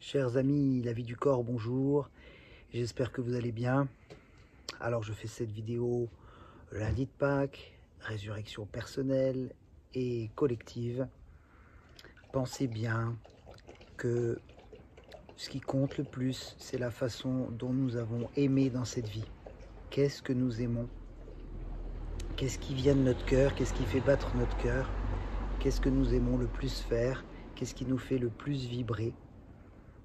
Chers amis, la vie du corps, bonjour. J'espère que vous allez bien. Alors je fais cette vidéo lundi de Pâques, résurrection personnelle et collective. Pensez bien que ce qui compte le plus, c'est la façon dont nous avons aimé dans cette vie. Qu'est-ce que nous aimons? Qu'est-ce qui vient de notre cœur? Qu'est-ce qui fait battre notre cœur? Qu'est-ce que nous aimons le plus faire? Qu'est-ce qui nous fait le plus vibrer?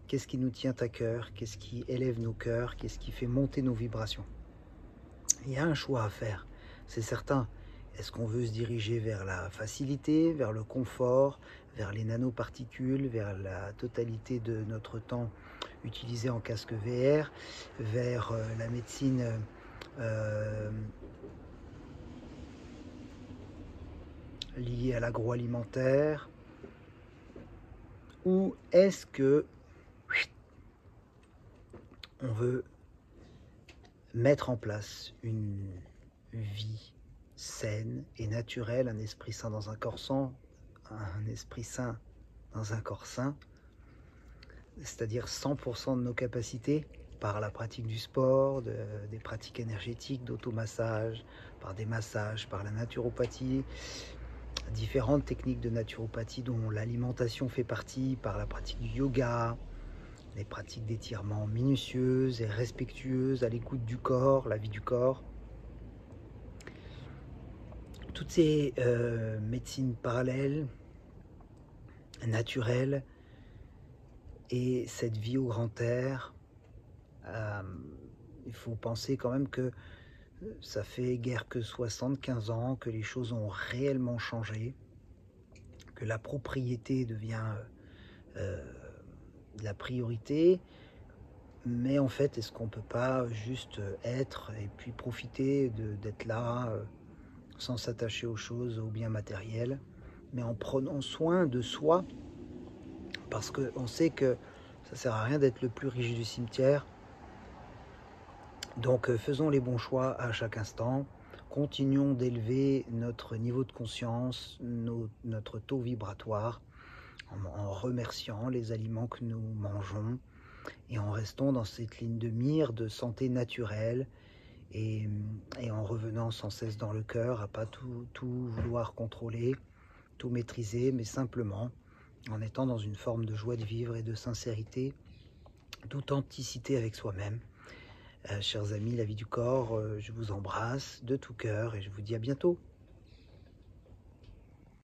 Qu'est-ce qui nous tient à cœur? Qu'est-ce qui élève nos cœurs? Qu'est-ce qui fait monter nos vibrations? Il y a un choix à faire, c'est certain. Est-ce qu'on veut se diriger vers la facilité, vers le confort, vers les nanoparticules, vers la totalité de notre temps utilisé en casque VR, vers la médecine liée à l'agroalimentaire? Ou est-ce que on veut mettre en place une vie saine et naturelle, un esprit sain dans un corps sain, un esprit sain dans un corps sain, c'est-à-dire 100% de nos capacités par la pratique du sport, des pratiques énergétiques, d'automassage, par des massages, par la naturopathie, différentes techniques de naturopathie dont l'alimentation fait partie, par la pratique du yoga, les pratiques d'étirement minutieuses et respectueuses à l'écoute du corps, la vie du corps. Toutes ces médecines parallèles, naturelles, et cette vie au grand air, il faut penser quand même que ça fait guère que 75 ans que les choses ont réellement changé, que la propriété devient la priorité. Mais en fait, est-ce qu'on ne peut pas juste être et puis profiter d'être là sans s'attacher aux choses, aux biens matériels, mais en prenant soin de soi, parce qu'on sait que ça ne sert à rien d'être le plus riche du cimetière. Donc faisons les bons choix à chaque instant, continuons d'élever notre niveau de conscience, notre taux vibratoire, en remerciant les aliments que nous mangeons, et en restant dans cette ligne de mire de santé naturelle, et en revenant sans cesse dans le cœur, à pas tout vouloir contrôler, tout maîtriser, mais simplement en étant dans une forme de joie de vivre et de sincérité, d'authenticité avec soi-même. Chers amis, la vie du corps, je vous embrasse de tout cœur et je vous dis à bientôt.